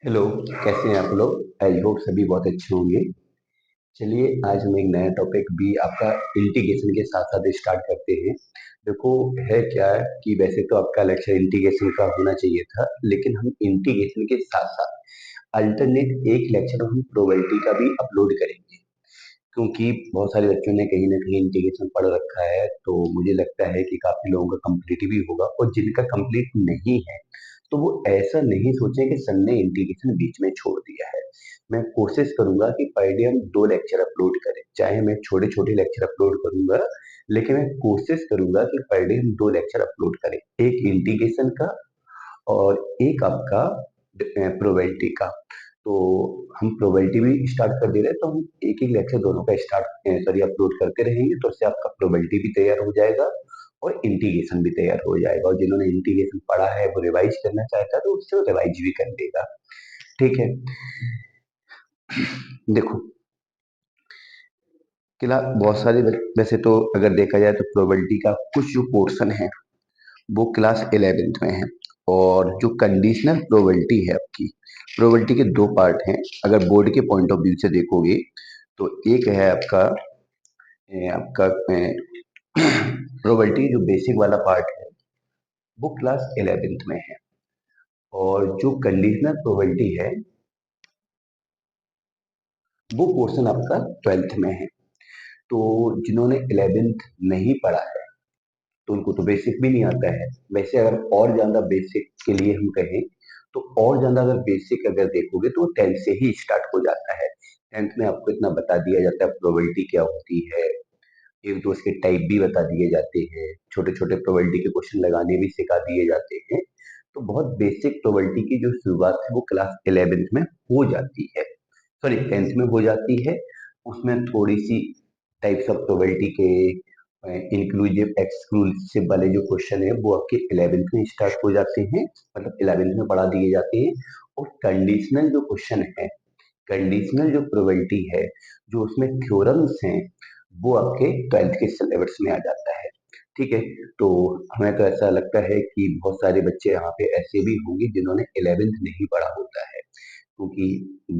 Hello. कैसे हैं आप लोग? आई होप सभी बहुत अच्छे होंगे। चलिए आज हम एक नया टॉपिक भी आपका इंटीग्रेशन के साथ साथ स्टार्ट करते हैं। देखो, है क्या है कि वैसे तो आपका लेक्चर इंटीग्रेशन का होना चाहिए था, लेकिन हम इंटीग्रेशन के साथ साथ अल्टरनेट एक लेक्चर हम प्रोबेबिलिटी का भी अपलोड करेंगे। क्योंकि बहुत सारे बच्चों ने कहीं ना कहीं इंटीग्रेशन पढ़ रखा है, तो मुझे लगता है कि काफी लोगों का कंप्लीट भी होगा, और जिनका कंप्लीट नहीं है तो वो ऐसा नहीं सोचें कि सर ने इंटीग्रेशन बीच में छोड़ दिया है। मैं कोशिश करूंगा कि पर डे हम 2 लेक्चर अपलोड करें, चाहे मैं छोटे छोटे लेक्चर अपलोड करूंगा, लेकिन मैं कोशिश करूंगा कि पर डे हम 2 लेक्चर अपलोड करें, एक इंटीग्रेशन का और एक आपका प्रोबेबिलिटी का। तो हम प्रोबेबिलिटी भी स्टार्ट कर दे रहे हैं, तो हम एक एक लेक्चर दोनों का अपलोड करते रहेंगे, तो उससे आपका प्रोबेबिलिटी भी तैयार हो जाएगा और इंटीग्रेशन भी तैयार हो जाएगा। और जिन्होंने इंटीग्रेशन पढ़ा है वो रिवाइज करना चाहता है तो उससे वो रिवाइज भी कर देगा। ठीक है। देखो, बहुत सारे वैसे तो अगर देखा जाए तो प्रोबेबिलिटी का कुछ जो पोर्शन है वो क्लास 11th में है। और जो कंडीशनल प्रोबेबिलिटी है आपकी, प्रोबेबिलिटी के 2 पार्ट हैं। अगर बोर्ड के पॉइंट ऑफ व्यू से देखोगे तो एक है आपका प्रोबेबिलिटी जो बेसिक वाला पार्ट है वो क्लास 11th में है। और जो कंडीशनल प्रोबेबिलिटी है वो पोर्शन आपका 12th में है। तो जिन्होंने 11th नहीं पढ़ा है तो उनको तो बेसिक भी नहीं आता है। वैसे अगर और ज्यादा बेसिक के लिए हम कहें तो और ज्यादा अगर बेसिक अगर देखोगे तो 10th से ही स्टार्ट हो जाता है। 10th में आपको इतना बता दिया जाता है प्रोबेबिलिटी क्या होती है, एक तो उसके टाइप भी बता दिए जाते हैं, छोटे छोटे प्रोबेबिलिटी के क्वेश्चन लगाने भी सिखा दिए जाते हैं। तो बहुत बेसिक प्रोबेबिलिटी की जो शुरुआत है वो क्लास 11th में हो जाती है, सॉरी 10th में हो जाती है। उसमें थोड़ी सी टाइप्स ऑफ प्रोबेबिलिटी के इंक्लूसिव एक्सक्लूसिव वाले जो क्वेश्चन है वो आपके 11th में स्टार्ट हो जाते हैं, मतलब 11th में पढ़ा दिए जाते हैं। और कंडीशनल जो क्वेश्चन है, कंडीशनल जो प्रोबेबिलिटी है, जो उसमें थ्योरम्स हैं, वो आपके 12th के सिलेबस में आ जाता है। ठीक है। तो हमें तो ऐसा लगता है कि बहुत सारे बच्चे यहाँ पे ऐसे भी होंगे जिन्होंने 11th नहीं पढ़ा होता है। क्योंकि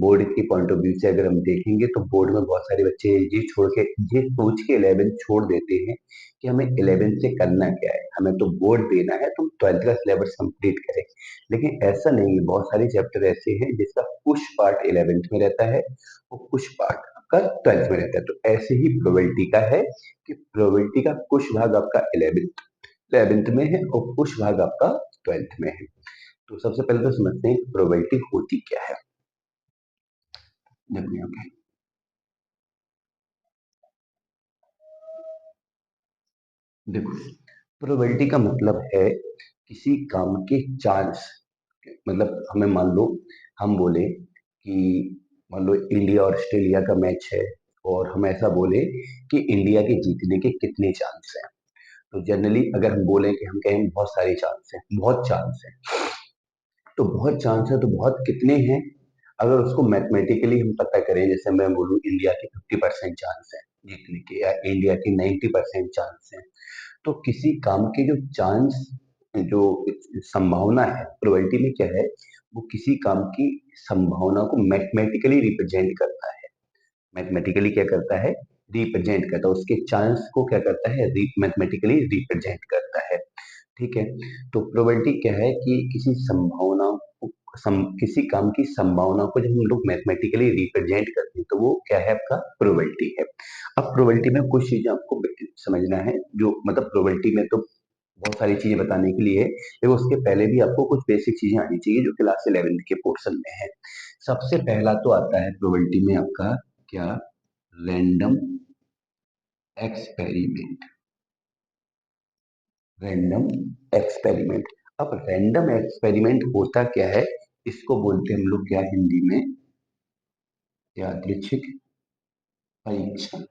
बोर्ड के पॉइंट ऑफ व्यू से अगर हम देखेंगे तो बोर्ड में बहुत सारे बच्चे ये सोच के 11th छोड़ देते हैं कि हमें 11th से करना क्या है, हमें तो बोर्ड देना है, तो 12th का सिलेबस कंप्लीट करें। लेकिन ऐसा नहीं है, बहुत सारे चैप्टर ऐसे हैं जिसका कुछ पार्ट 11th में रहता है और कुछ पार्ट आपका 12th में रहता है। तो ऐसे ही प्रोबेबिलिटी का है कि प्रोबेबिलिटी का कुछ भाग आपका 11th में है और कुछ भाग आपका 12th में है। तो सबसे पहले तो समझते हैं प्रोबेबिलिटी होती क्या है। देखो यहाँ पे, देखो, प्रोबेबिलिटी का मतलब है किसी काम के चांस। मतलब हमें मान लो, हम बोले कि मान लो इंडिया और ऑस्ट्रेलिया का मैच है, और हम ऐसा बोले कि इंडिया के जीतने के कितने चांस हैं। तो जनरली अगर हम बोले कि हम कहें बहुत सारे चांस हैं, बहुत चांस है, तो बहुत चांस है तो बहुत कितने हैं। अगर उसको मैथमेटिकली हम पता करें, जैसे मैं बोलूँ इंडिया के 50% चांस है जीतने के, या इंडिया के 90% चांस है, तो किसी काम के जो चांस, जो संभावना है, प्रोबेबिलिटी में क्या है, वो किसी काम की संभावना को मैथमेटिकली रिप्रेजेंट करता है। मैथमेटिकली क्या करता है, रिप्रेजेंट करता है, उसके चांस को क्या करता है, मैथमेटिकली रिप्रेजेंट करता है। ठीक है। तो प्रोबेबिलिटी क्या है कि किसी संभावना को, किसी काम की संभावना को जब हम लोग मैथमेटिकली रिप्रेजेंट करते हैं तो वो क्या है, आपका प्रोबेबिलिटी है। अब प्रोबेबिलिटी में कुछ चीजें आपको समझना है, जो मतलब प्रोबेबिलिटी में तो बहुत सारी चीजें बताने के लिए है, लेकिन उसके पहले भी आपको कुछ बेसिक चीजें आनी चाहिए जो क्लास 11th के पोर्शन में है। सबसे पहला तो आता है प्रोबेबिलिटी में आपका क्या, रैंडम एक्सपेरिमेंट। Random experiment. अब रैंडम एक्सपेरिमेंट होता क्या है, इसको बोलते हैं हम लोग क्या हिंदी में, यादृच्छिक परीक्षण।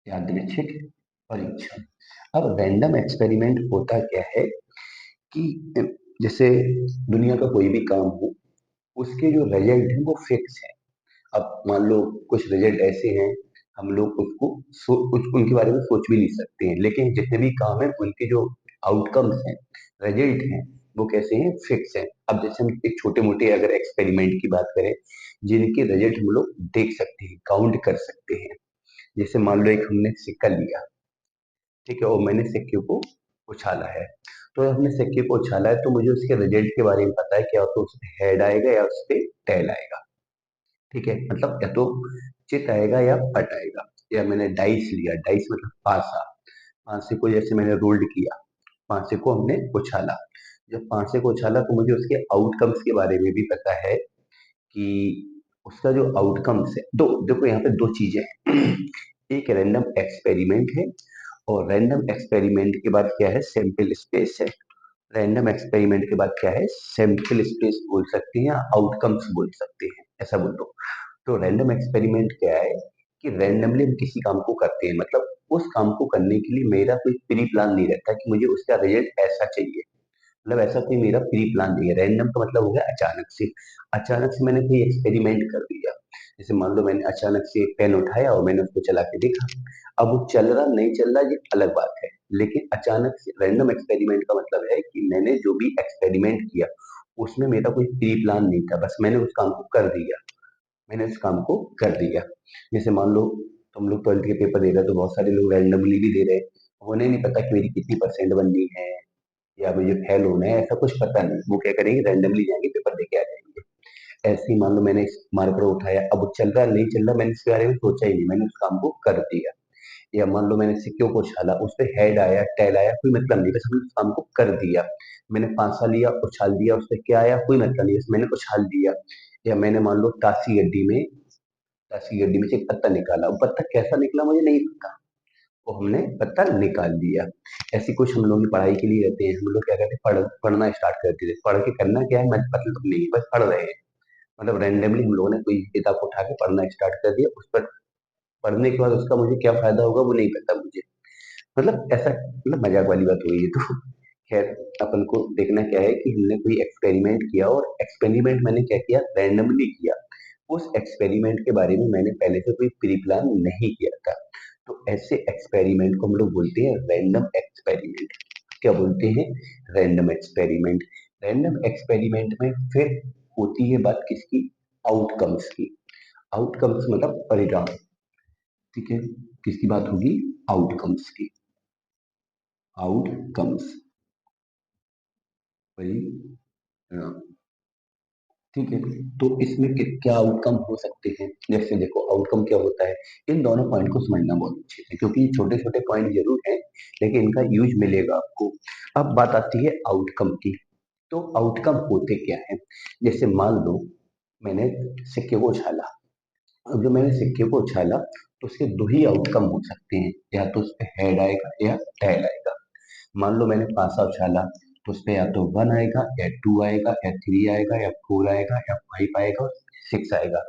यादृच्छिक परीक्षण। अब रैंडम एक्सपेरिमेंट होता क्या है कि जैसे दुनिया का कोई भी काम हो, उसके जो रिजल्ट है वो फिक्स है। अब मान लो कुछ रिजल्ट ऐसे हैं, हम लोग कुछ उनके बारे में सोच भी नहीं सकते हैं, लेकिन जितने भी काम है उनके जो आउटकम्स हैं, रिजल्ट हैं, वो कैसे हैं, फिक्स हैं। अब जैसे हम एक छोटे मोटे अगर एक्सपेरिमेंट की बात करें जिनके रिजल्ट हम लोग देख सकते हैं, काउंट कर सकते हैं। जैसे मान लो एक हमने सिक्का लिया, ठीक है, और मैंने सिक्के को उछाला है। तो हमने सिक्के को उछाला है तो मुझे उसके रिजल्ट के बारे में पता है, क्या तो उस पे हेड आएगा या उस पे टेल आएगा। ठीक है, मतलब या तो चित आएगा या पट आएगा। या मैंने डाइस लिया, डाइस मतलब पासा, पासे को जैसे मैंने रोल्ड किया, पासे को हमने उछाला। जब पासे को उछाला तो मुझे उसके आउटकम्स के बारे में भी पता है कि उसका जो आउटकम्स है, दो देखो यहाँ पे दो चीजें हैं। एक रैंडम एक्सपेरिमेंट है और रैंडम एक्सपेरिमेंट के बाद क्या है, सैंपल स्पेस है। रैंडम एक्सपेरिमेंट के बाद क्या है, सैंपल स्पेस बोल सकते हैं या आउटकम्स बोल सकते हैं, ऐसा बोल दो। तो रैंडम एक्सपेरिमेंट क्या है कि रैंडमली हम किसी काम को करते हैं, मतलब उस काम को करने के लिए मेरा कोई प्री प्लान नहीं रहता कि मुझे उसका रिजल्ट ऐसा चाहिए। मतलब ऐसा कोई मेरा प्री प्लान नहीं है। रैंडम का मतलब हो गया अचानक से। अचानक से मैंने कोई एक्सपेरिमेंट कर दिया। जैसे मान लो मैंने अचानक से एक पेन उठाया और मैंने उसको चला के देखा। अब वो चल रहा नहीं चल रहा ये अलग बात है, लेकिन अचानक से रैंडम एक्सपेरिमेंट का मतलब है कि मैंने जो भी एक्सपेरिमेंट किया उसमें मेरा कोई प्री प्लान नहीं था, बस मैंने उस काम को कर दिया। मैंने उस काम को कर दिया। जैसे मान लो तुम लोग 12th के पेपर दे रहे हो तो बहुत सारे लोग रैंडमली भी दे रहे हैं। उन्हें नहीं पता कि मेरी कितनी परसेंट बननी है या मुझे फेल होना है, ऐसा कुछ पता नहीं। वो क्या करेंगे, रैंडमली जाएंगे पेपर दे के आ जाएंगे। ऐसे ही मान लो मैंने इस मार्कर उठाया, अब वो चल रहा नहीं चल रहा मैंने इसके बारे में सोचा ही नहीं, मैंने उस काम को कर दिया। या मान लो मैंने सिक्कों को उछाला, उस पे हेड आया टेल आया कोई मतलब नहीं, बस मैंने उस काम को कर दिया। मैंने पांसा लिया उछाल दिया, उस पे क्या आया कोई मतलब नहीं, बस मैंने उछाल दिया। या मैंने मान लो ताशी गड्डी में से एक पत्ता निकाला, वो पत्ता कैसा निकला मुझे नहीं पता, वो हमने पत्ता निकाल दिया। ऐसी कुछ हम लोग की पढ़ाई के लिए रहते हैं, हम लोग क्या करते हैं, पढ़ना स्टार्ट करते थे। पढ़ के करना क्या है मतलब नहीं, बस पढ़ रहे हैं। मतलब रैंडमली हम लोगों ने कोई किताब उठा के पढ़ना स्टार्ट कर दिया, उस पर पढ़ने के बाद उसका मुझे क्या फायदा होगा वो नहीं पता मुझे। मतलब ऐसा, मतलब मजाक वाली बात हुई है तो खैर, अपन को देखना क्या है कि हमने कोई एक्सपेरिमेंट किया और एक्सपेरिमेंट मैंने क्या किया, रैंडमली किया। उस एक्सपेरिमेंट के बारे में मैंने पहले से कोई प्री प्लान नहीं किया था। तो ऐसे एक्सपेरिमेंट को हम लोग बोलते हैं रैंडम एक्सपेरिमेंट। क्या बोलते हैं, रैंडम एक्सपेरिमेंट। रैंडम एक्सपेरिमेंट में फिर होती है बात किसकी, आउटकम्स की। आउटकम्स मतलब परिणाम, ठीक है। किसकी बात होगी, आउटकम्स की। आउटकम्स, परिणाम, ठीक है। तो इसमें क्या आउटकम हो सकते हैं, जैसे देखो आउटकम क्या होता है, इन दोनों पॉइंट को समझना बहुत अच्छे से, क्योंकि ये छोटे छोटे पॉइंट जरूर हैं लेकिन इनका यूज मिलेगा आपको। अब बात आती है आउटकम की। तो आउटकम होते क्या है, जैसे मान लो मैंने सिक्के को उछाला। अब जो मैंने सिक्के को उछाला तो उसके दो ही आउटकम हो सकते हैं, या तो उस पे हेड आएगा या टेल आएगा। मान लो मैंने पासा उछाला तो उसपे या तो 1 आएगा या 2 आएगा या 3 आएगा या 4 आएगा या 5 आएगा और 6 आएगा।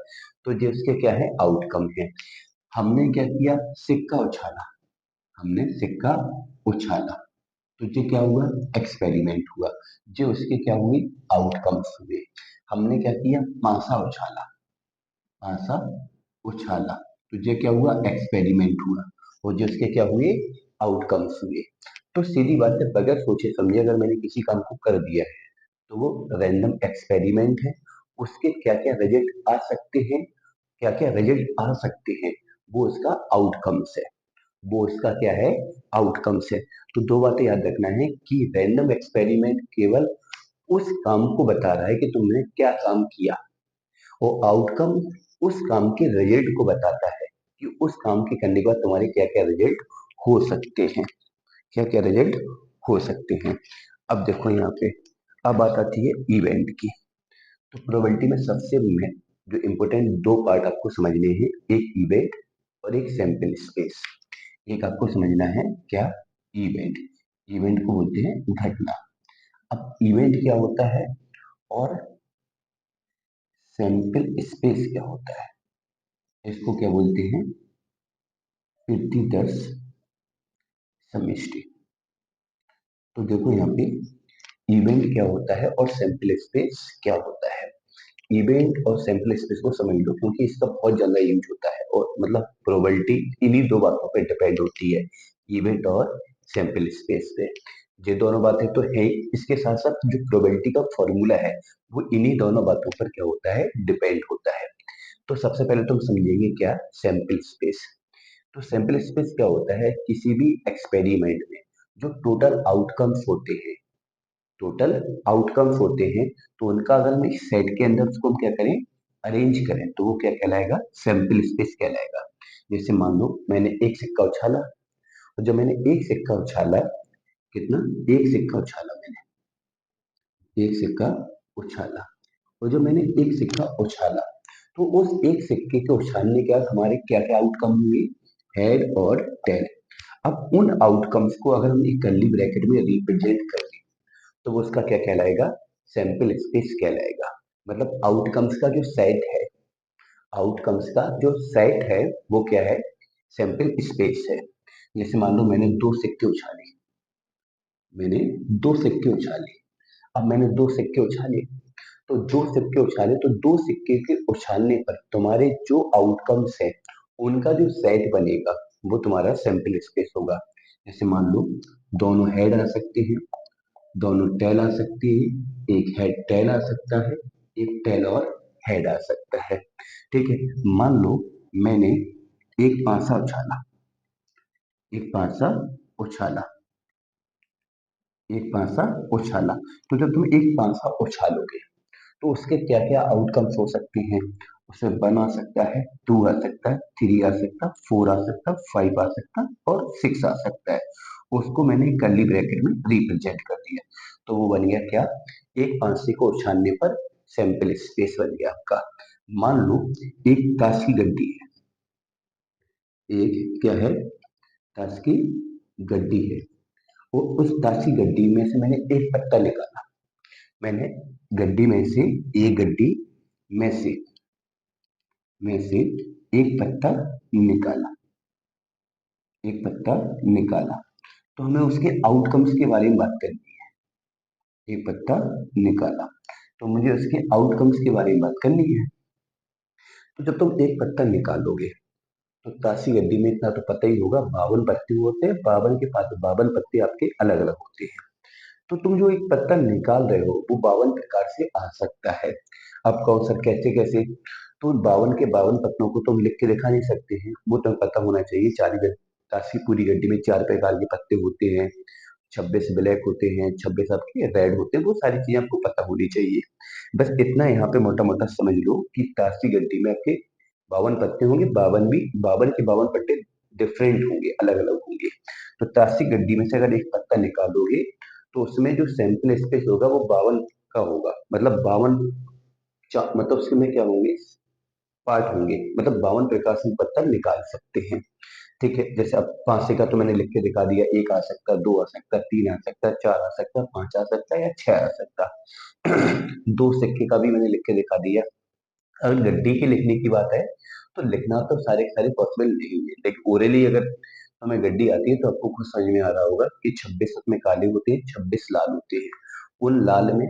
तो ये उसके क्या है, आउटकम है। हमने क्या किया, सिक्का उछाला, हमने सिक्का उछाला तो ये क्या हुआ, एक्सपेरिमेंट हुआ। जो उसके क्या हुए, आउटकम्स हुए। हमने क्या किया, पासा उछाला, पासा उछाला तो ये क्या हुआ, एक्सपेरिमेंट हुआ। और जो उसके क्या हुए, आउटकम्स हुए। तो सीधी बात है, बगैर सोचे समझे अगर मैंने किसी काम को कर दिया है तो वो रैंडम एक्सपेरिमेंट है। उसके क्या क्या रिजल्ट आ सकते हैं, क्या क्या रिजल्ट आ सकते हैं, वो उसका आउटकम्स है। वो इसका क्या है, आउटकम्स है। तो दो बातें याद रखना है कि रैंडम एक्सपेरिमेंट केवल उस काम को बता रहा है कि तुमने क्या काम किया, और आउटकम उस काम के रिजल्ट को बताता है कि उस काम के करने के बाद तुम्हारे क्या क्या रिजल्ट हो सकते हैं, क्या क्या रिजल्ट हो सकते हैं। अब देखो यहाँ पे, अब बात आती है इवेंट की। तो प्रोबेबिलिटी में सबसे में जो इम्पोर्टेंट दो पार्ट आपको समझने हैं, एक इवेंट और एक सैंपल स्पेस। एक आपको समझना है क्या, इवेंट। इवेंट को बोलते हैं घटना। अब इवेंट क्या होता है और सैंपल स्पेस क्या होता है, इसको क्या बोलते हैं, प्रतिदर्श समष्टि। तो देखो यहाँ पे इवेंट क्या होता है और सैंपल स्पेस क्या होता है। इवेंट और सैंपल स्पेस को समझ लो क्योंकि इसका बहुत ज्यादा यूज होता है, और मतलब प्रोबेबिलिटी इन्हीं दो बातों पे डिपेंड होती है, इवेंट और सैंपल स्पेस पे। ये दोनों बातें तो है ही, इसके साथ साथ जो प्रोबेबिलिटी का फॉर्मूला है वो इन्हीं दोनों बातों पर क्या होता है, डिपेंड होता है। तो सबसे पहले तुम समझेंगे क्या, सैंपल स्पेस। तो सैंपल स्पेस क्या होता है, किसी भी एक्सपेरिमेंट में जो टोटल आउटकम्स होते हैं, तो उनका अगर हम एक सेट के अंदर उसको हम क्या करें, अरेंज करें, तो वो क्या कहलाएगा, सैंपल स्पेस कहलाएगा। जैसे मान लो मैंने एक सिक्का उछाला, और जब मैंने एक सिक्का उछाला, कितना, एक सिक्का उछाला मैंने, एक सिक्का उछाला, और जब मैंने एक सिक्का उछाला, तो उस एक सिक्के के उछालने के बाद हमारे क्या क्या आउटकम हुए, हेड और टेल। अब उन आउटकम्स को अगर हम एक कर्ली ब्रैकेट में रिप्रेजेंट कर दें, तो वो उसका क्या कहलाएगा, सैंपल स्पेस कहलाएगा। मतलब आउटकम्स का जो सेट है वो क्या है, सैंपल स्पेस है। जैसे मान लो मैंने दो सिक्के उछाले, अब मैंने दो सिक्के उछाले, तो दो सिक्के उछाले, तो दो सिक्के के उछालने पर तुम्हारे जो आउटकम्स है उनका जो सेट बनेगा वो तुम्हारा सैंपल स्पेस होगा। जैसे मान लो दोनों हेड आ सकते हैं, दोनों टेल आ सकती है, एक हेड टेल आ सकता है, एक टेल और हेड आ सकता है। ठीक है, मान लो मैंने एक पांसा उछाला, एक पांसा उछाला, एक पांसा उछाला, तो जब तुम एक पांसा उछालोगे तो उसके क्या क्या आउटकम्स हो सकते हैं, उसमें वन आ सकता है, टू आ सकता है, थ्री आ सकता है, फोर आ सकता है, फाइव आ सकता है और सिक्स आ सकता है। उसको मैंने कर्ली ब्रैकेट में रिप्रेजेंट कर दिया, तो वो बन गया क्या, एक पांसे को उछालने पर सैंपल स्पेस बन गया आपका। मान लो एक ताश की गड्डी है, एक क्या है, ताश की गड्डी है, और उस ताश की गड्डी में से मैंने एक पत्ता निकाला, मैंने गड्डी में से, एक गड्डी में से एक पत्ता निकाला, एक पत्ता निकाला, तो हमें उसके आउटकम्स के बारे में बात करनी है। एक पत्ता निकाला, तो मुझे उसके आउटकम्स के बारे में बात करनी है। तो जब तुम एक पत्ता निकालोगे, तो ताशी गड्डी में इतना तो पता ही होगा, 52 पत्ते होते हैं, 52 के पास 52 पत्ते आपके अलग अलग होते हैं। तो तुम जो एक पत्ता निकाल रहे हो वो 52 प्रकार से आ सकता है। अब कहो सर कैसे कैसे, तो 52 के 52 पत्तों को तुम लिख के दिखा नहीं सकते हैं, वो तुम्हें पता होना चाहिए। 40 की पूरी गड्डी में 4 प्रकार के पत्ते होते हैं, 26 ब्लैक होते हैं, 26 आपके रेड होते हैं, वो सारी चीजें आपको पता होनी चाहिए। बस इतना यहाँ पे मोटा मोटा समझ लो कि ताश की गड्डी में आपके 52 पत्ते होंगे, 52 के 52 पत्ते डिफरेंट होंगे, अलग अलग होंगे। तो ताश की गड्डी में से अगर एक पत्ता निकालोगे, तो उसमें जो सैंपल स्पेस होगा वो 52 का होगा, मतलब 52, मतलब उसमें क्या होंगे, पार्ट होंगे, मतलब 52 प्रकार से पत्ता निकाल सकते हैं। ठीक है, जैसे अब पांसे का तो मैंने लिख के दिखा दिया, एक आ सकता है, दो आ सकता है, तीन आ सकता है, चार आ सकता है, पांच आ सकता है या छह आ सकता है। दो सिक्के का भी मैंने लिख के दिखा दिया। अगर गड्डी के लिखने की बात है, तो लिखना तो सारे के सारे पॉसिबल नहीं है, लेकिन ओरली अगर हमें गड्डी आती है तो आपको खुद समझ में आ रहा होगा कि 26 उसमें काले होते हैं, 26 लाल होते हैं। उन लाल में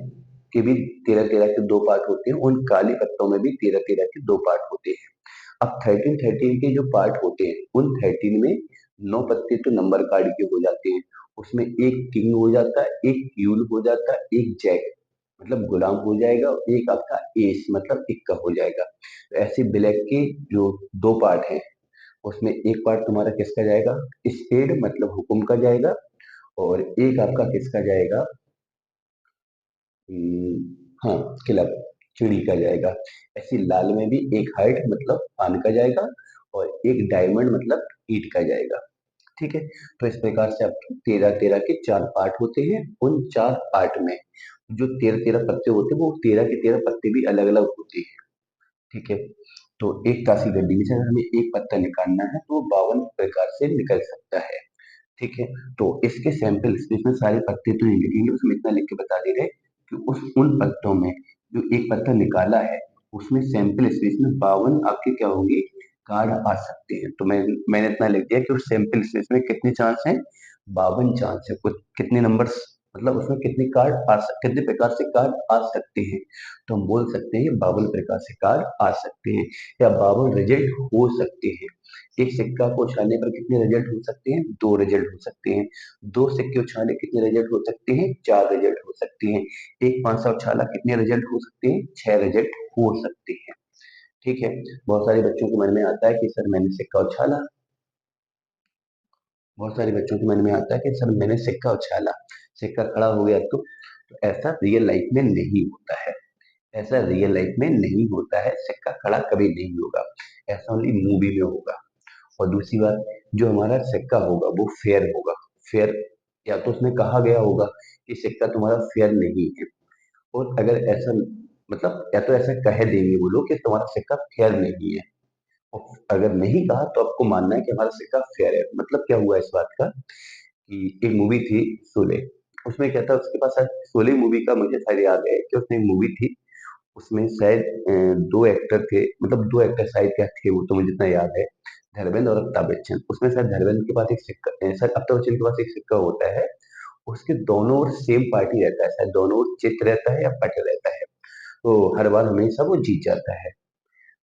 के भी 13-13 के दो पार्ट होते हैं, उन काले पत्तों में भी 13-13 के दो पार्ट होते हैं। अब 13-13 के जो पार्ट होते हैं, उन 13 में 9 पत्ते तो नंबर कार्ड के हो जाते हैं, उसमें एक किंग हो जाता है, एक क्यूल हो जाता है, एक जैक मतलब गुलाम हो जाएगा, और एक आपका एस मतलब इक्का हो जाएगा। तो ऐसे ब्लैक के जो दो पार्ट हैं, उसमें एक पार्ट तुम्हारा किसका जाएगा, स्पेड मतलब हुकुम का जाएगा, और एक आपका किसका जाएगा, हाँ, क्लब चिड़ी का जाएगा। ऐसे लाल में भी एक हाइट मतलब पान का जाएगा, और एक डायमंड मतलब ईट का जाएगा। ठीक है, तो इस प्रकार से आपके 13-13 के चार पार्ट होते हैं, उन चार पार्ट में जो 13-13 पत्ते होते हैं, वो 13 के 13 पत्ते भी अलग अलग होते हैं। ठीक है, तो एक ताशी गड्डी में से अगर हमें एक पत्ता निकालना है, तो वो 52 प्रकार से निकल सकता है। ठीक है, तो इसके सैंपल स्पेस में सारे पत्ते तो नहीं लिखेंगे, उसमें इतना लिख के बता दे रहे कि उस उन पत्तों में जो एक पत्ता निकाला है, उसमें सैंपल स्पेस में 52 आपके क्या होंगे, कार्ड आ सकते हैं। तो मैंने इतना लिख दिया कि उस सैंपल स्पेस में कितने चांस हैं, 52 चांस है। कुछ कितने नंबर्स मतलब उसमें कितने प्रकार से कार्ड आ सकते हैं। तो हम बोल सकते हैं 52 प्रकार से कार्ड आ सकते हैं या 52 रिजल्ट हो सकते हैं। एक सिक्का को उछालने पर कितने रिजल्ट हो सकते हैं? 2 रिजल्ट हो सकते हैं। 2 सिक्के उछाले कितने रिजल्ट हो सकते हैं? 4 रिजल्ट हो सकते हैं। एक पांसा उछाला कितने रिजल्ट हो सकते हैं? 6 रिजल्ट हो सकते हैं। ठीक है। बहुत सारे बच्चों के मन में आता है कि सर मैंने सिक्का उछाला, बहुत सारे बच्चों के मन में आता है कि सर मैंने सिक्का उछाला, सिक्का खड़ा हो गया तो ऐसा रियल लाइफ में नहीं होता है। ऐसा रियल लाइफ में नहीं होता है, सिक्का खड़ा कभी नहीं होगा। ऐसा ओनली मूवी में होगा। और दूसरी बात, जो हमारा सिक्का होगा वो फेयर होगा। फेयर, या तो उसमें कहा गया होगा कि सिक्का तुम्हारा फेयर नहीं है, और अगर ऐसा, मतलब या तो ऐसा कह देंगे वो लोग कि तुम्हारा सिक्का फेयर नहीं है, और अगर नहीं कहा तो आपको मानना है कि हमारा सिक्का फेयर है। मतलब क्या हुआ इस बात का कि एक मूवी थी शोले, उसमें क्या था, उसके पास शायद शोले मूवी का मुझे शायद याद है कि उसमें एक मूवी थी, उसमें शायद दो एक्टर थे, मतलब दो एक्टर शायद क्या थे वो तो मुझे जितना याद है, धर्मेंद्र और अमिताभ बच्चन। उसमें शायद धर्मेंद्र के पास एक सिक्का, शायद अमिताभ बच्चन के पास एक सिक्का होता है, उसके दोनों ओर सेम पार्टी रहता है, शायद दोनों ओर चित्त रहता है या पट रहता है, तो हर बार हमेशा वो जीत जाता है।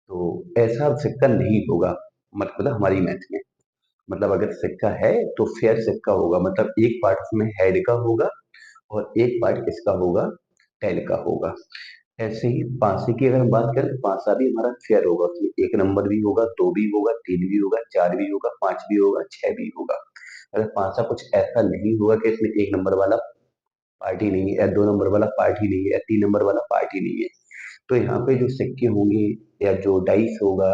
तो ऐसा सिक्का नहीं होगा, मतलब हमारी मैथ में, मतलब अगर सिक्का है तो फेयर सिक्का होगा, मतलब एक पार्ट उसमें हेड का होगा और एक पार्ट किसका होगा? टेल का होगा। ऐसे ही पांसे की अगर हम बात करें तो पांसा भी हमारा फेयर होगा, उसमें एक नंबर भी होगा, दो भी होगा, तीन भी होगा, चार भी होगा, पांच भी होगा, छह भी होगा। अगर पांसा कुछ ऐसा नहीं होगा कि इसमें एक नंबर वाला पार्ट ही नहीं है, या दो नंबर वाला पार्ट ही नहीं है, या तीन नंबर वाला पार्ट ही नहीं है, तो यहाँ पे जो सिक्के होंगे या जो डाइस होगा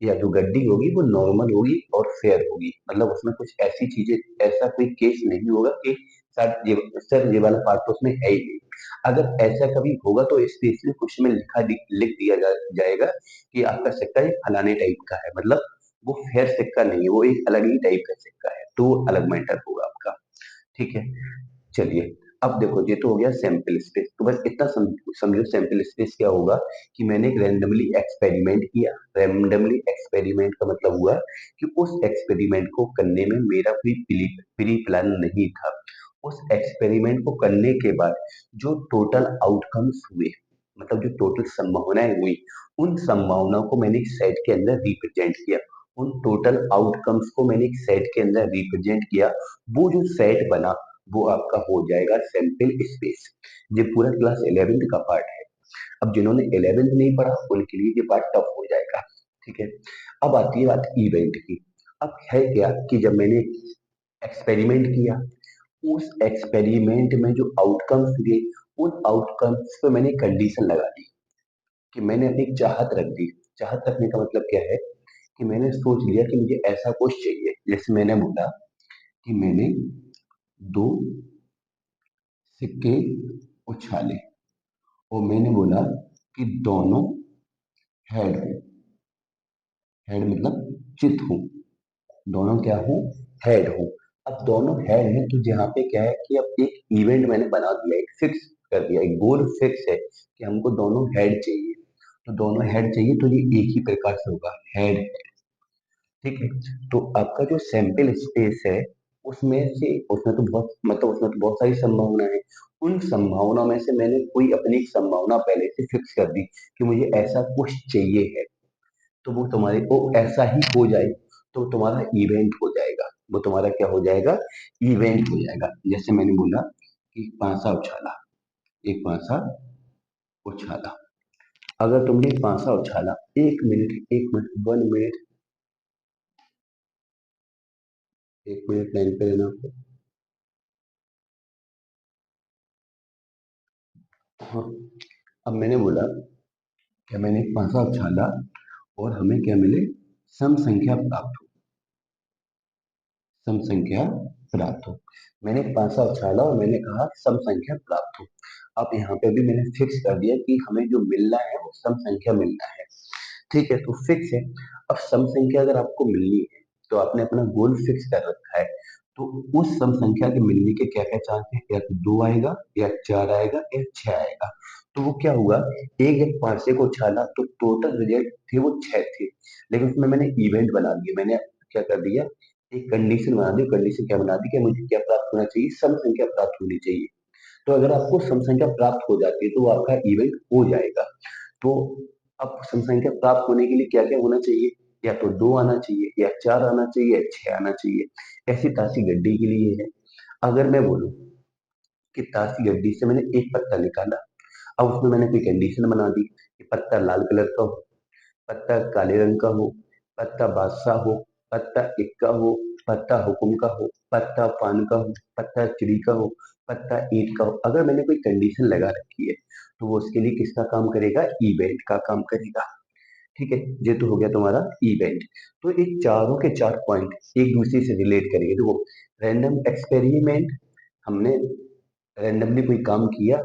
या जो गड्डी होगी वो नॉर्मल होगी और फेयर होगी, मतलब उसमें कुछ ऐसी चीजें, ऐसा कोई केस नहीं होगा कि सर ये वाला पार्ट तो उसमें है ही नहीं। अगर ऐसा कभी होगा तो स्पेशली क्वेश्चन में लिख दिया जाएगा कि आपका सिक्का एक फलाने टाइप का है, मतलब वो फेयर सिक्का नहीं है, वो एक अलग ही टाइप का सिक्का है, तो वो अलग मैटर होगा आपका। ठीक है। चलिए, अब देखो ये तो हो गया सैंपल स्पेस, तो बस इतना समझो सैंपल स्पेस क्या होगा कि मैंने एक रैंडमली एक्सपेरिमेंट किया। रैंडमली एक्सपेरिमेंट का मतलब हुआ कि उस एक्सपेरिमेंट को करने में मेरा कोई प्री प्लान नहीं था। उस एक्सपेरिमेंट को करने के बाद जो टोटल आउटकम्स हुए, मतलब जो टोटल संभावनाएं हुई, उन संभावनाओं को मैंने एक सेट के अंदर रिप्रेजेंट किया। उन टोटल आउटकम्स को मैंने एक सेट के अंदर रिप्रेजेंट किया। वो जो सेट बना वो आपका हो जाएगा सैंपल स्पेस। ये पूरा क्लास 11th का पार्ट है। अब जिन्होंने 11th नहीं पढ़ा उनके लिए ये पार्ट टफ हो जाएगा। ठीक है। अब आती है बात इवेंट की। अब है क्या कि जब मैंने एक्सपेरिमेंट किया, उस एक्सपेरिमेंट में जो आउटकम्स हुए, उन आउटकम्स पे मैंने कंडीशन लगा दी, कि मैंने अपनी चाहत रख दी। चाहत रखने का मतलब क्या है कि मैंने सोच लिया कि मुझे ऐसा कुछ चाहिए, जैसे मैंने बोला कि मैंने दो सिक्के उछाले और मैंने बोला कि दोनों हेड हो। हेड मतलब चित हूँ, दोनों क्या हूँ? हेड हूँ। अब दोनों हेड हैं तो यहाँ पे क्या है कि अब एक इवेंट मैंने बना दिया, एक फिक्स कर दिया, एक गोल फिक्स है कि हमको दोनों हेड चाहिए। तो दोनों हेड चाहिए तो ये एक ही प्रकार से होगा, हेड। ठीक है। तो आपका जो सैंपल स्पेस है उसमें से, उसमें तो बहुत, मतलब उसमें तो बहुत सारी संभावना है। उन संभावनाओं में से मैंने कोई अपनी एक संभावना पहले से फिक्स कर दी कि मुझे ऐसा कुछ चाहिए है, तो वो तुम्हारे को ऐसा ही हो जाए तो तुम्हारा इवेंट हो जाएगा। वो तुम्हारा क्या हो जाएगा? इवेंट हो जाएगा। जैसे मैंने बोला कि पांसा उछाला, एक पांसा उछाला। अगर तुमने पांसा उछाला, एक मिनट, 1 मिनट, 1 मिनट लाइन पे रहना। हाँ। अब मैंने बोला कि मैंने एक पांसा उछाला और हमें क्या मिले? सम संख्या प्राप्त हो। सम संख्या प्राप्त हो। मैंने एक पांसा उछाला और मैंने कहा सम संख्या प्राप्त हो। अब यहाँ पे भी मैंने फिक्स कर दिया कि हमें जो मिलना है वो सम संख्या मिलना है। ठीक है, तो फिक्स है। अब सम संख्या अगर आपको मिलनी है तो आपने अपना गोल फिक्स कर रखा है, तो उस सम संख्या के मिलने के क्या क्या चांस है? या तो दो आएगा, या चार आएगा, या छह आएगा। तो वो क्या हुआ, एक जब पांचे को उछाला तो टोटल रिजल्ट थे वो छह थे, लेकिन उसमें मैंने इवेंट बना दिया। मैंने क्या कर दिया, एक कंडीशन बना दी। कंडीशन क्या बना दी कि मुझे क्या प्राप्त होना चाहिए? सम संख्या प्राप्त होनी चाहिए। तो अगर आपको सम संख्या प्राप्त हो जाती है तो वो आपका इवेंट हो जाएगा। तो अब सम संख्या प्राप्त होने के लिए क्या क्या होना चाहिए? या तो 2 आना चाहिए, या 4 आना चाहिए, या 6 आना चाहिए। ऐसी ताशी गड्डी के लिए है। अगर मैं बोलूं कि ताशी गड्डी से मैंने एक पत्ता निकाला, अब उसमें मैंने कोई कंडीशन बना दी कि पत्ता लाल कलर का हो, पत्ता काले रंग का हो, पत्ता बादशाह हो, पत्ता इक्का हो, पत्ता हुकुम का हो, पत्ता पान का हो, पत्ता चिड़ी का हो, पत्ता ईंट का हो। अगर मैंने कोई कंडीशन लगा रखी है तो वो उसके लिए किसका काम करेगा? इवेंट का काम करेगा। ठीक है, ये तो हो गया तुम्हारा इवेंट। तो ये चारों के चार पॉइंट एक दूसरे से रिलेट करेंगे। देखो, रैंडम एक्सपेरिमेंट, हमने रैंडमली कोई काम किया,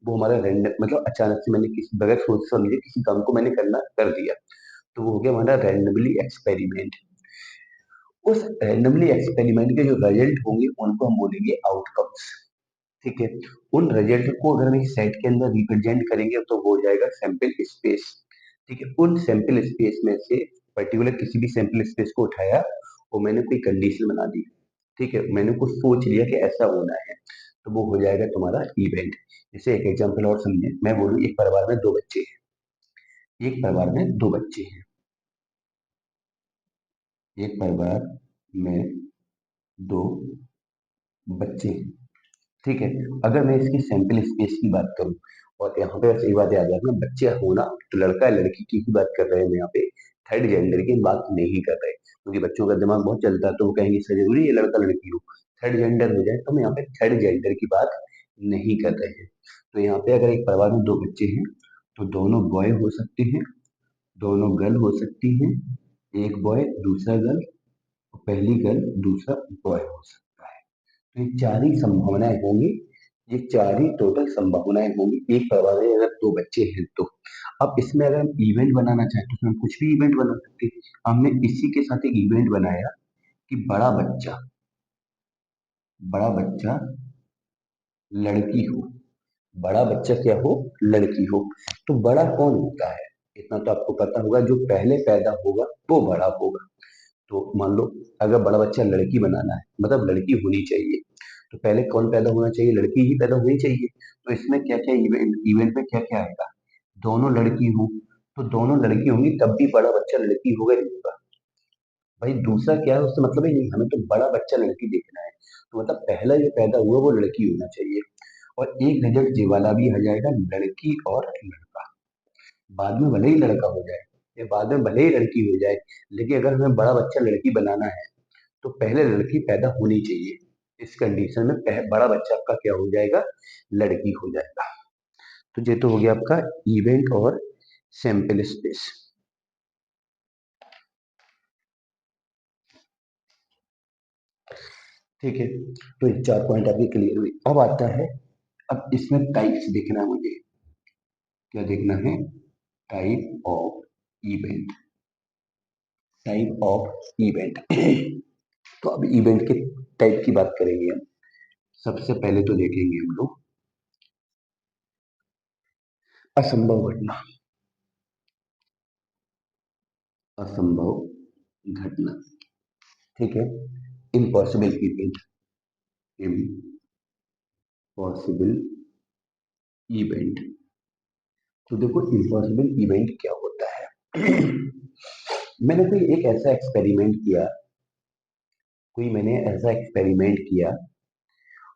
वो हमारा रैंडम मतलब अचानक से मैंने किसी बगैर सोच समझे किसी काम को मैंने करना कर दिया, तो वो हो गया हमारा रैंडमली एक्सपेरिमेंट। उस रैंडमली एक्सपेरिमेंट के जो रिजल्ट होंगे उनको हम बोलेंगे आउटकम्स। ठीक है, उन रिजल्ट को अगर हम एक सेट के अंदर रिप्रेजेंट करेंगे तो वो हो जाएगा सैंपल स्पेस। ठीक है, उन सैंपल स्पेस में से पर्टिकुलर किसी भी सैंपल स्पेस को उठाया और मैंने कोई कंडीशन बना दी। ठीक है, मैंने कुछ सोच लिया कि ऐसा होना है, तो वो हो जाएगा तुम्हारा इवेंट। जैसे एक एग्जांपल और समझे, मैं बोलूँ एक परिवार में दो बच्चे हैं, एक परिवार में दो बच्चे हैं, एक परिवार में दो बच्चे हैं। ठीक है, अगर मैं इसकी सैंपल स्पेस की बात करूं, और यहाँ पे बस एक बात याद रखना, बच्चे होना तो लड़का लड़की की ही बात कर रहे हैं हम यहाँ पे, थर्ड जेंडर की बात नहीं कर रहे, क्योंकि बच्चों का दिमाग बहुत चलता है तो वो कहेंगे सर जरूरी है लड़का लड़की हो, थर्ड जेंडर हो जाए, तो हम यहाँ पे थर्ड जेंडर की बात नहीं कर रहे हैं। तो यहाँ पे अगर एक परिवार में दो बच्चे हैं तो दोनों बॉय हो सकते हैं, दोनों गर्ल हो सकती हैं, एक बॉय दूसरा गर्ल, पहली गर्ल दूसरा बॉय हो सकता है। तो ये चार ही संभावनाएं होंगी, ये चार ही टोटल संभावनाएं होंगी एक परिवार में अगर दो बच्चे हैं तो। अब इसमें अगर हम इवेंट बनाना चाहें तो हम कुछ भी इवेंट बना सकते हैं। हमने इसी के साथ एक इवेंट बनाया कि बड़ा बच्चा लड़की हो, बड़ा बच्चा क्या हो? लड़की हो। तो बड़ा कौन होता है? इतना तो आपको पता होगा, जो पहले पैदा होगा वो बड़ा होगा। तो मान लो अगर बड़ा बच्चा लड़की बनाना है, मतलब लड़की होनी चाहिए, तो पहले कौन पैदा होना चाहिए? लड़की ही पैदा होनी चाहिए। तो इसमें क्या क्या इवेंट इवेंट में क्या क्या आएगा? दोनों लड़की हो, तो दोनों लड़की होंगी तब भी बड़ा बच्चा लड़की होगा ही होगा। भाई दूसरा क्या है उससे मतलब ही नहीं, हमें तो बड़ा बच्चा लड़की देखना है। तो मतलब पहला जो पैदा हुआ वो लड़की होना चाहिए। और एक रिजल्ट ये वाला भी आ जाएगा, लड़की और लड़का। बाद में भले ही लड़का हो जाए या बाद में भले ही लड़की हो जाए, लेकिन अगर हमें बड़ा बच्चा लड़की बनाना है तो पहले लड़की पैदा होनी चाहिए। इस कंडीशन में बड़ा बच्चा आपका क्या हो जाएगा? लड़की हो जाएगा। तो ये तो हो गया आपका इवेंट और सैंपल स्पेस। ठीक है, तो ये चार पॉइंट आपके क्लियर हुए। अब आता है, अब इसमें टाइप्स देखना है मुझे। क्या देखना है? Type of event, type of event. तो अब इवेंट के टाइप की बात करेंगे हम। सबसे पहले तो देखेंगे हम लोग असंभव घटना, असंभव घटना। ठीक है, इम्पॉसिबल इवेंट, इम्पॉसिबल इवेंट। तो देखो इम्पॉसिबल इवेंट क्या होता है? मैंने मैंने ऐसा एक्सपेरिमेंट किया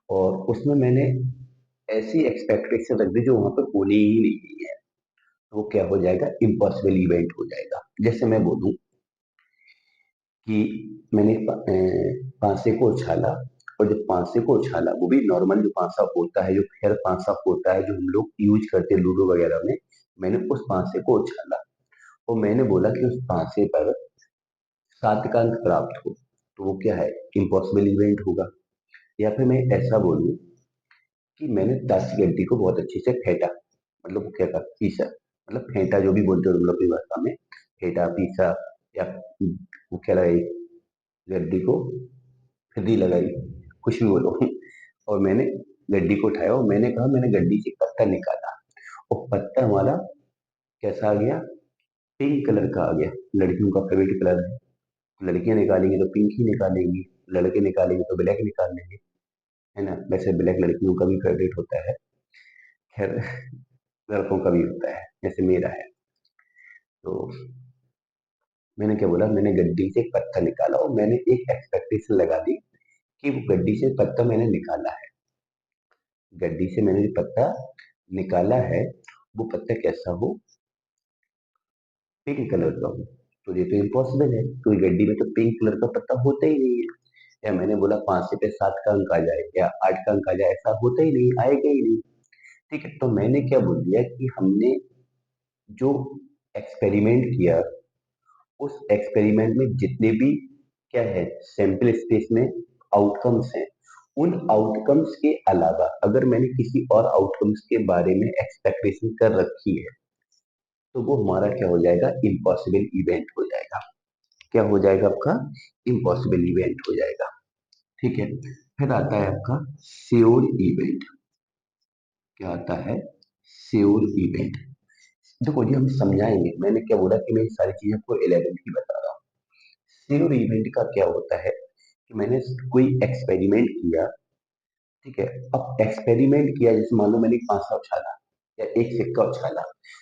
और उसमें मैंने ऐसी एक्सपेक्टेशन रख दी जो वहां पर होनी ही नहीं है। तो वो क्या हो जाएगा? इम्पॉसिबल इवेंट हो जाएगा। जैसे मैं बोलूं कि मैंने पांसे को उछाला, और जब पांसे को उछाला वो भी नॉर्मल जो पांसा होता है, जो खैर पांसा होता है जो हम लोग यूज करते हैं लूडो वगैरह में, मैंने उस पांसे को उछाला और मैंने बोला कि उस पांसे पर 7 का अंक प्राप्त हो, तो वो क्या है? इम्पॉसिबल इवेंट होगा। या फिर मैं ऐसा बोलूं कि मैंने ताश की गड्डी को बहुत अच्छे से फेंटा, मतलब वो क्या था? पीसा, मतलब फेंटा जो भी बोलते हो तुम लोग की भाषा में, फेंटा पीसा, या वो क्या लगाई? गड्डी को खड़ी लगाई, कुछ भी बोलो। और मैंने गड्डी को उठाया और मैंने कहा, मैंने गड्डी से पत्ता निकाला और पत्ता हमारा कैसा आ गया? पिंक कलर का आ गया। लड़कियों का फेवरेट कलर है, लड़कियां निकालेंगी तो पिंक ही निकालेंगी, लड़के निकालेंगे तो ब्लैक निकाल लेंगे। है ना? वैसे ब्लैक लड़कियों का भी फेवरेट होता है, खैर लड़कों का भी होता है, जैसे मेरा है। तो मैंने क्या बोला, मैंने गड्डी से एक पत्थर निकाला और मैंने एक एक्सपेक्टेशन लगा दी कि वो गड्डी से पत्ता मैंने निकाला है, गड्डी से मैंने जो पत्ता निकाला है, वो पत्ता कैसा हो, पिंक कलर का हो। तो ये तो इम्पॉसिबल है, क्योंकि गड्डी में तो पिंक कलर का पत्ता होता ही नहीं है। या मैंने बोला 5 से पे 7 का अंक आ जाए या 8 का अंक आ जाए, ऐसा होता ही नहीं, आएगा ही नहीं। ठीक है, तो मैंने क्या बोल दिया कि हमने जो एक्सपेरिमेंट किया, उस एक्सपेरिमेंट में जितने भी क्या है सैंपल स्पेस में आउटकम्स हैं, उन आउटकम्स के अलावा अगर मैंने किसी और आउटकम्स के बारे में एक्सपेक्टेशन कर रखी है, तो वो हमारा क्या हो जाएगा, इम्पॉसिबल इवेंट हो जाएगा। क्या हो जाएगा आपका, इम्पॉसिबल इवेंट हो जाएगा। ठीक है, फिर आता है आपका श्योर इवेंट। क्या आता है, श्योर इवेंट। देखो जी हम समझाएंगे, मैंने क्या बोला कि मैं ये सारी चीजें आपको 11 की बता रहा हूँ। श्योर इवेंट का क्या होता है कि मैंने कोई एक्सपेरिमेंट किया, ठीक है, अब एक्सपेरिमेंट किया, जैसे मान लो मैंने एक पांसा उछाला या एक सिक्का उछाला,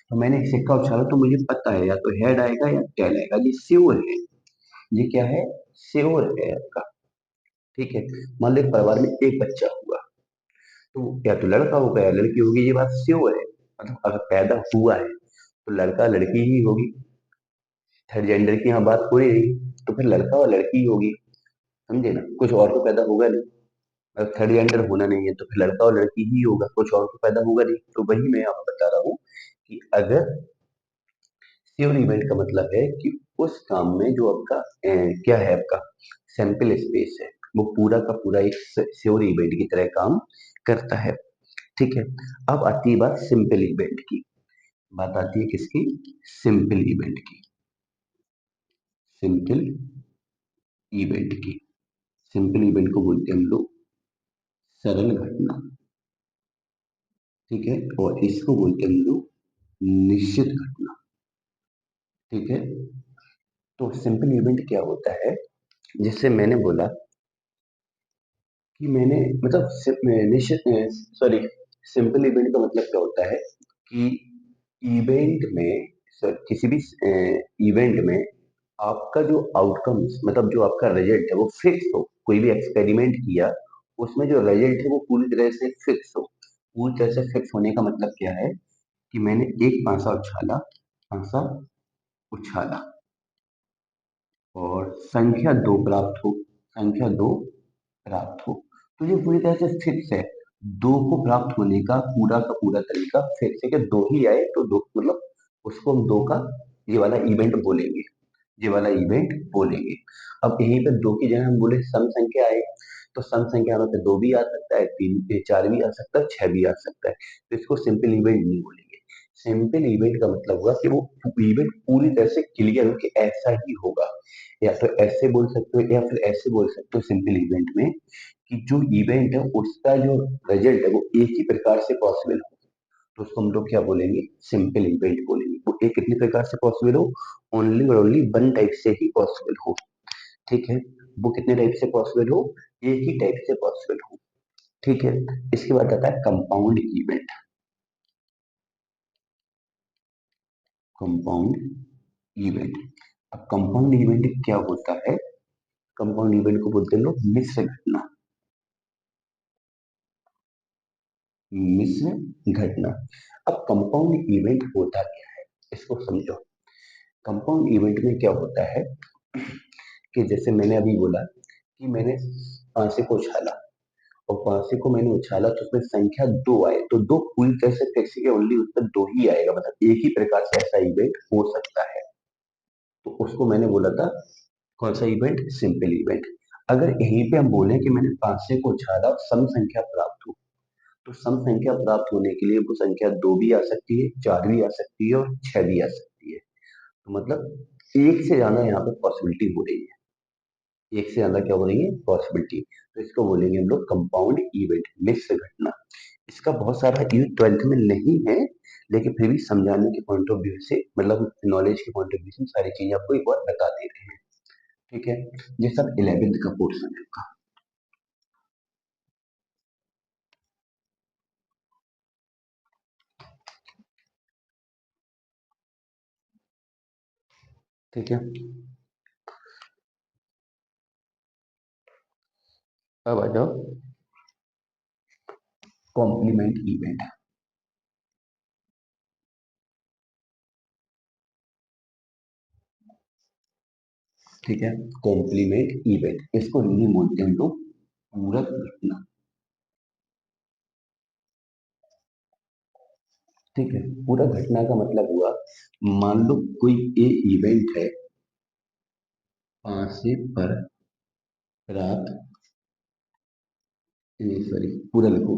तो मैंने एक सिक्का उछाला तो मुझे पता है या तो हेड आएगा या टेल आएगा, ये श्योर है। ये क्या है, श्योर है आपका। ठीक है, मान लो एक परिवार में एक बच्चा हुआ, तो या तो लड़का होगा या लड़की होगी, ये बात श्योर है। मतलब अगर पैदा हुआ है तो लड़का लड़की ही होगी, थर्ड जेंडर की यहाँ बात हो ही नहीं, तो फिर लड़का और लड़की ही होगी। समझे ना, कुछ और तो पैदा होगा नहीं। अगर थर्ड जेंडर होना नहीं है तो फिर लड़का और लड़की ही होगा, कुछ और तो पैदा होगा नहीं। तो वही मैं आपको बता रहा हूँ कि अगर श्योर इवेंट का मतलब है कि उस काम में जो आपका क्या है, आपका सैंपल स्पेस है, वो पूरा का पूरा एक श्योर इवेंट की तरह काम करता है। ठीक है, अब आती है बात सिंपल इवेंट की। बात आती है किसकी, सिंपल इवेंट की। सिंपल इवेंट की, सिंपल इवेंट को बोलते हैं हम लोग सरल घटना। ठीक है, और इसको बोलते हैं हम लोग निश्चित घटना। ठीक है, तो सिंपल इवेंट क्या होता है, जैसे मैंने बोला कि मैंने मतलब निश्चित, सॉरी, सिंपल इवेंट का मतलब क्या होता है कि इवेंट में, किसी भी इवेंट में आपका जो आउटकम्स, मतलब जो आपका रिजल्ट है वो फिक्स हो। कोई भी एक्सपेरिमेंट किया, उसमें जो रिजल्ट है वो पूरी तरह से फिक्स हो। पूरी तरह से फिक्स होने का मतलब क्या है कि मैंने एक पासा उछाला, पासा उछाला और संख्या दो प्राप्त हो, संख्या दो प्राप्त हो, तो ये पूरी तरह से फिक्स है। दो को प्राप्त होने का पूरा तरीका फिक्स है कि दो ही आए तो दो, मतलब उसको हम दो का ये वाला इवेंट बोलेंगे, ये वाला इवेंट बोलेंगे। अब यहीं पे दो की जगह हम बोले सम संख्या आए, तो सम संख्या में पे दो भी आ सकता है, तीन चार भी आ सकता है, छह भी आ सकता है, तो इसको सिंपल इवेंट नहीं बोलेंगे। सिंपल इवेंट का मतलब हुआ कि वो इवेंट पूरी तरह से क्लियर हो कि ऐसा ही होगा। या तो ऐसे बोल सकते हो या फिर ऐसे बोल सकते हो सिंपल इवेंट में कि जो इवेंट है उसका जो रिजल्ट है वो एक ही प्रकार से पॉसिबल हो, तो उसको हम लोग क्या बोलेंगे, सिंपल इवेंट बोलेंगे। वो एक कितने प्रकार से पॉसिबल हो, ओनली और ओनली वन टाइप से ही पॉसिबल हो। ठीक है, वो कितने टाइप से पॉसिबल हो, एक ही टाइप से पॉसिबल हो। ठीक है, इसके बाद आता है कंपाउंड इवेंट। कंपाउंड इवेंट, अब कंपाउंड इवेंट क्या होता है, कंपाउंड इवेंट को बोलते हैं लोग मिश्र घटना। मिश्र घटना, अब कंपाउंड इवेंट होता क्या है, इसको समझो। कंपाउंड इवेंट में क्या होता है कि जैसे मैंने अभी बोला कि मैंने पांसे को उछाला और पांसे को मैंने उछाला तो उसमें संख्या दो आए, तो दो पूरी तरह से फिक्स है, ओनली उसमें दो ही आएगा, मतलब एक ही प्रकार से ऐसा इवेंट हो सकता है। तो उसको मैंने बोला था कौन सा इवेंट, सिंपल इवेंट। अगर यहीं पे हम बोले कि मैंने पांसे को उछाला और सम संख्या प्राप्त हो, तो सम संख्या प्राप्त होने के लिए वो संख्या दो भी आ सकती है, चार भी आ सकती है और छह भी आ सकती है। तो मतलब एक से ज्यादा यहाँ पे पॉसिबिलिटी हो रही है, एक से ज्यादा क्या हो रही है, पॉसिबिलिटी। तो इसको बोलेंगे हम लोग कंपाउंड इवेंट, मिश्र घटना। इसका बहुत सारा यूज 12th में नहीं है, लेकिन फिर भी समझाने के पॉइंट ऑफ व्यू से, मतलब नॉलेज के पॉइंट ऑफ व्यू से सारी चीजें आपको एक बार बता दे रहे हैं। ठीक है, ये सब 11th का पोर्शन है आपका। ठीक है। अब आ जाओ कॉम्प्लीमेंट इवेंट। ठीक है, कॉम्प्लीमेंट इवेंट इसको हिंदी में बोलते हैं हम लोग पूरक घटना। ठीक है, पूरक घटना का मतलब हुआ, मान लो कोई ए इवेंट है, फांसी पर रात, सॉरी पूरा लिखो,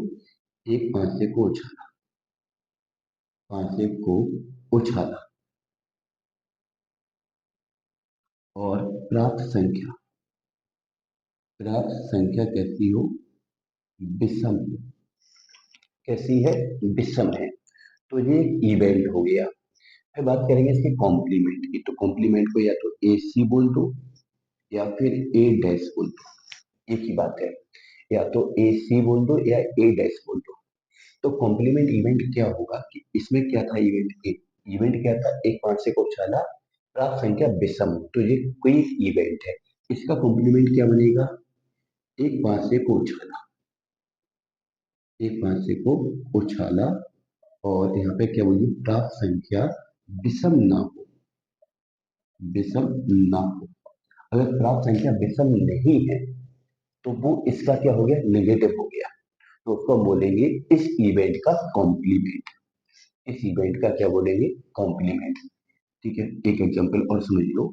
एक फांसे को उछाला, फांसे को उछाला और प्राप्त संख्या कैसी हो, विषम। कैसी है, विषम है। तो ये इवेंट हो गया। फिर बात करेंगे इसके कॉम्प्लीमेंट की। तो कॉम्प्लीमेंट को या तो ए सी बोल दो या फिर ए डैश बोल दो, एक ही बात है। या तो ए सी बोल दो या ए डैश बोल दो। तो कॉम्प्लीमेंट इवेंट क्या होगा कि इसमें क्या था, इवेंट क्या था, एक पांच को उछाला, प्राप्त संख्या विषम। तो ये कोई इवेंट है, इसका कॉम्प्लीमेंट क्या बनेगा, एक पांच को उछाला, एक पांच को उछाला और यहाँ पे क्या बोलिए, प्राप्त संख्या विषम ना हो, विषम ना हो। अगर प्राप्त संख्या विषम नहीं है तो वो इसका क्या हो गया, नेगेटिव हो गया। तो उसको बोलेंगे इस इवेंट का कॉम्प्लीमेंट। इस इवेंट का क्या बोलेंगे, कॉम्प्लीमेंट। ठीक है, एक एग्जांपल और समझ लो।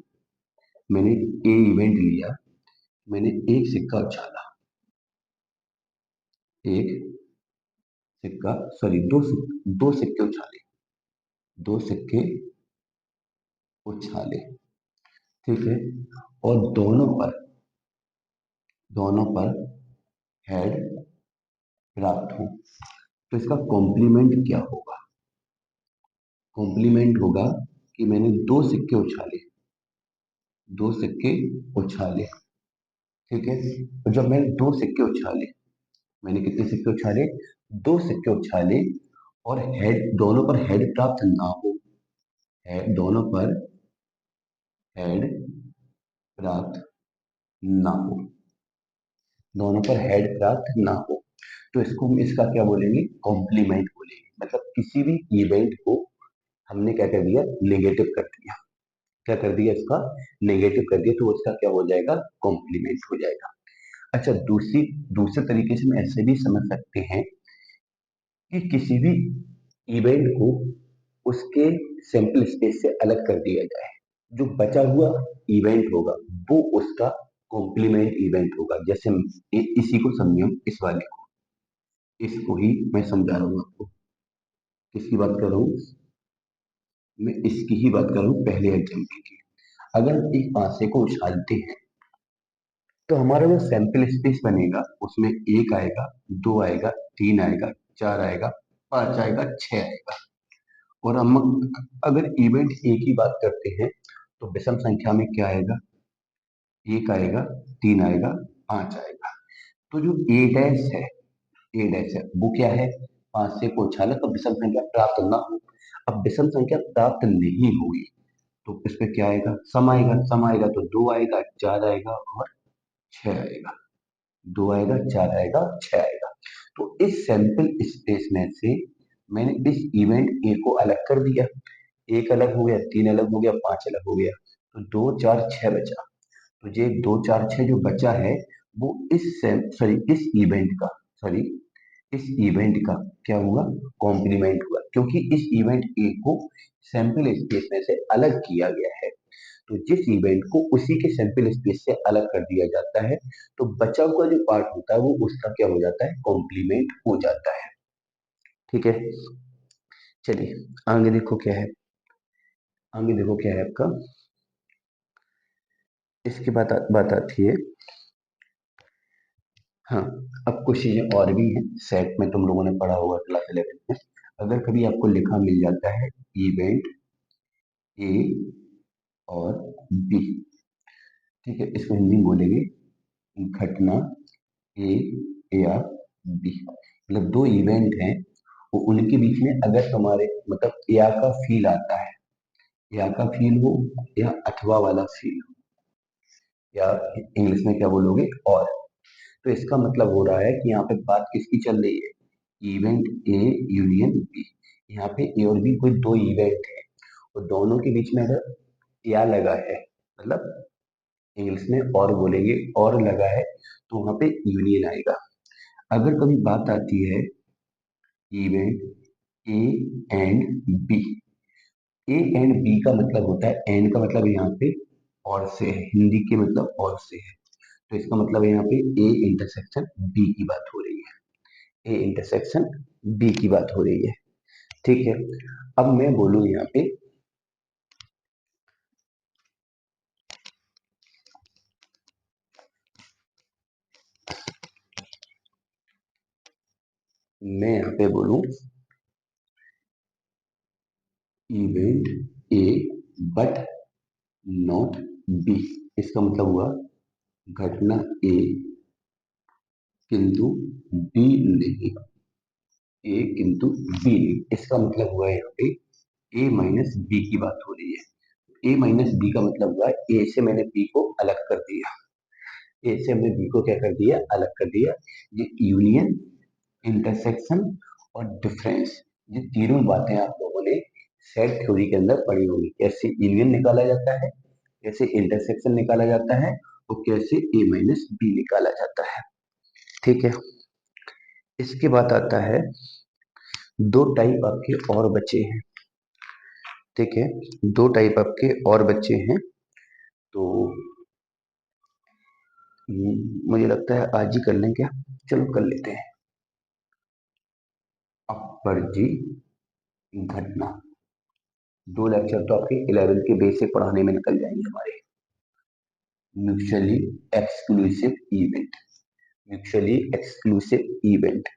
मैंने ए इवेंट लिया, मैंने एक सिक्का उछाला, एक सिक्का, सॉरी दो सिक्के उछाले, दो सिक्के उछाले। ठीक है, और दोनों पर हेड प्राप्त हो। तो इसका कॉम्प्लीमेंट क्या होगा, कॉम्प्लीमेंट होगा कि मैंने दो सिक्के उछाले, दो सिक्के उछाले। ठीक है, तो जब मैंने दो सिक्के उछाले, मैंने कितने सिक्के उछाले, दो सिक्के उछाले और हेड, दोनों पर हेड प्राप्त ना हो, दोनों पर हेड प्राप्त ना हो, दोनों पर हेड प्राप्त ना हो, तो इसको इसका क्या बोलेंगे, कॉम्प्लीमेंट बोलेंगे। मतलब किसी भी इवेंट को हमने क्या कर दिया, नेगेटिव कर दिया। क्या कर दिया, इसका नेगेटिव कर दिया, तो उसका क्या हो जाएगा, कॉम्प्लीमेंट हो जाएगा। अच्छा, दूसरे तरीके से हम ऐसे भी समझ सकते हैं कि किसी भी इवेंट को उसके सैंपल स्पेस से अलग कर दिया जाए, जो बचा हुआ इवेंट होगा वो उसका कॉम्प्लीमेंट इवेंट होगा। जैसे इसी को समझिए, इस वाले को, इसको ही मैं समझा रहा हूँ आपको। किसकी बात कर रहा हूँ, मैं इसकी ही बात कर रहा हूँ, पहले एग्जाम्पल की। अगर एक पासे को उछालते हैं तो हमारा जो सैंपल स्पेस बनेगा उसमें एक आएगा, दो आएगा, तीन आएगा, चार आएगा, पांच आएगा, छह आएगा। और हम अगर इवेंट एक ही बात करते हैं तो विषम संख्या में क्या आएगा, एक आएगा, तीन आएगा, पांच आएगा। तो जो ए डैश है, ए डैश है वो क्या है, पांच से को उछाला तो विषम संख्या प्राप्त ना हो। अब विषम संख्या प्राप्त नहीं हुई तो इस पे क्या आएगा, सम आएगा, सम आएगा तो दो आएगा, चार आएगा और छह आएगा, दो आएगा, चार आएगा, छह आएगा। तो इस सैंपल स्पेस में से मैंने इस इवेंट ए को अलग कर दिया, एक अलग हो गया, तीन अलग हो गया, पांच अलग हो गया, तो दो चार छह बचा। तो ये दो चार छह जो बचा है वो इस इवेंट का, सॉरी इस इवेंट का क्या हुआ, कॉम्प्लीमेंट हुआ, क्योंकि इस इवेंट ए को सैंपल स्पेस में से अलग किया गया है। तो जिस इवेंट को उसी के सैंपल स्पेस से अलग कर दिया जाता है तो बचा हुआ जो पार्ट होता है वो उसका क्या हो जाता है, कॉम्प्लीमेंट हो जाता है। ठीक है, चलिए आगे देखो क्या है, आगे देखो क्या है आपका, इसके बाद बात आती है। हाँ, अब कुछ चीजें और भी हैं, सेट में तुम लोगों ने पढ़ा होगा क्लास 11 में। अगर कभी आपको लिखा मिल जाता है इवेंट ए और बी, ठीक है, इसको हिंदी में बोलेंगे घटना ए या बी। मतलब दो इवेंट हैं, वो उनके बीच में अगर तुम्हारे मतलब या का फील आता है, या का फील हो या अथवा वाला फील हो, या इंग्लिश में क्या बोलोगे और। तो इसका मतलब हो रहा है कि यहाँ पे बात किसकी चल रही है, इवेंट ए यूनियन बी। यहाँ पे ए और बी कोई दो इवेंट है और दोनों के बीच में अगर या लगा है, मतलब इंग्लिश में और बोलेंगे और लगा है, तो वहां पे यूनियन आएगा। अगर कभी बात आती है event A and B, A and B का मतलब होता है, एंड का मतलब यहाँ पे और से है, हिंदी के मतलब और से है, तो इसका मतलब है यहाँ पे ए इंटरसेक्शन बी की बात हो रही है, ए इंटरसेक्शन बी की बात हो रही है। ठीक है, अब मैं बोलूं यहाँ पे, मैं यहाँ पे बोलूं event A but not be, इसका मतलब हुआ घटना ए किंतु बी नहीं, ए किंतु बी नहीं, इसका मतलब हुआ यहाँ पे ए माइनस बी की बात हो रही है। ए माइनस बी का मतलब हुआ ए से मैंने बी को अलग कर दिया, ए से हमने बी को क्या कर दिया, अलग कर दिया। ये यूनियन, इंटरसेक्शन और डिफरेंस, ये तीनों बातें आप लोगों ने सेट थ्योरी के अंदर पढ़ी होगी, कैसे यूनियन निकाला जाता है, कैसे इंटरसेक्शन निकाला जाता है और कैसे ए माइनस बी निकाला जाता है। ठीक है, इसके बाद आता है दो टाइप आपके और बचे हैं। ठीक है, दो टाइप आपके और बच्चे हैं, तो मुझे लगता है आज ही कर लें क्या, चलो कर लेते हैं। अपवर्जी घटना, दो लेक्चर तो आपके 11th के बेसिक पढ़ाने में निकल जाएंगे हमारे। Mutually exclusive event, mutually exclusive event,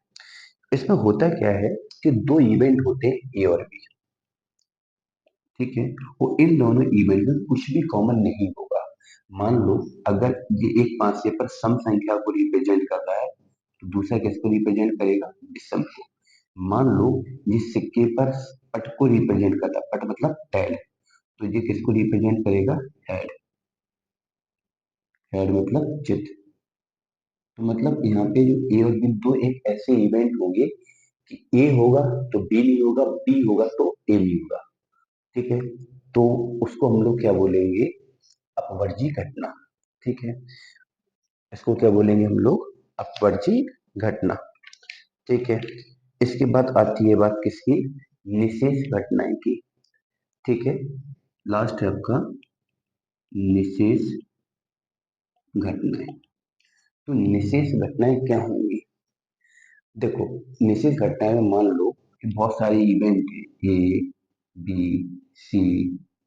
इसमें होता क्या है कि दो इवेंट होते हैं ए और बी। ठीक है, वो इन दोनों इवेंट में कुछ भी कॉमन नहीं होगा। मान लो अगर ये एक पांचवे पर सम संख्या को रिप्रेजेंट कर रहा है, तो दूसरा किसको रिप्रेजेंट करेगा, विषम को। मान लो ये सिक्के पर पट को रिप्रेजेंट करता है, पट मतलब हेड, तो ये किसको रिप्रेजेंट करेगा, हेड, हेड मतलब चित्त। तो मतलब यहाँ पे जो ए और बी दो एक ऐसे इवेंट होंगे कि ए होगा तो बी नहीं होगा, बी होगा तो ए नहीं होगा। ठीक है, तो उसको हम लोग क्या बोलेंगे, अपवर्जी घटना। ठीक है, इसको क्या बोलेंगे हम लोग, अपवर्जी घटना। ठीक है, इसके बाद आती है बात किसकी, निशेष घटनाएं की। ठीक है, लास्ट है आपका निशेष घटनाएं। तो निशेष घटनाएं क्या होंगी, देखो निशेष घटनाएं में मान लो कि बहुत सारे इवेंट है, A B C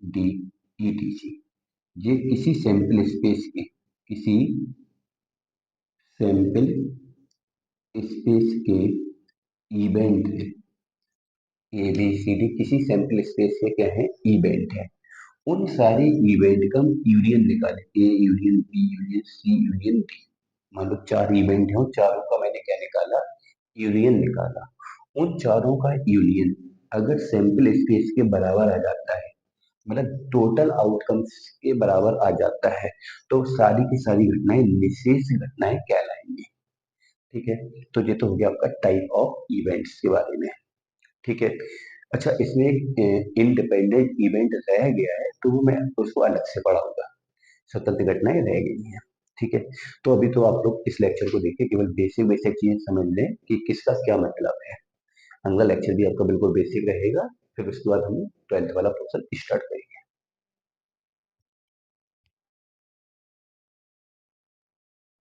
D E T C, ये किसी सैंपल स्पेस के, किसी सैंपल स्पेस के इवेंट है, ए बी सी डी किसी सैंपल स्पेस के क्या है, इवेंट है। उन सारे इवेंट का हम यूनियन निकाले, A union B union C union D. मान लो चार इवेंट है, उन चारों का मैंने क्या निकाला, यूनियन निकाला। उन चारों का यूनियन अगर सैंपल स्पेस के बराबर आ जाता है, मतलब टोटल आउटकम्स के बराबर आ जाता है, तो सारी की सारी घटनाएं निशेष घटनाएं कहलाएंगी। ठीक है, तो ये तो हो गया आपका टाइप ऑफ इवेंट्स के बारे में। ठीक है, अच्छा इसमें एक इंडिपेंडेंट इवेंट रह गया है, तो वो मैं उसको अलग से पढ़ाऊंगा, स्वतंत्र घटनाएं रह गई हैं। ठीक है, तो अभी तो आप लोग इस लेक्चर को देखिए, केवल बेसिक बेसिक चीजें समझ लें कि किसका क्या मतलब है। अगला लेक्चर भी आपका बिल्कुल बेसिक रहेगा, फिर उसके बाद हम 12th वाला पोर्शन स्टार्ट करेंगे।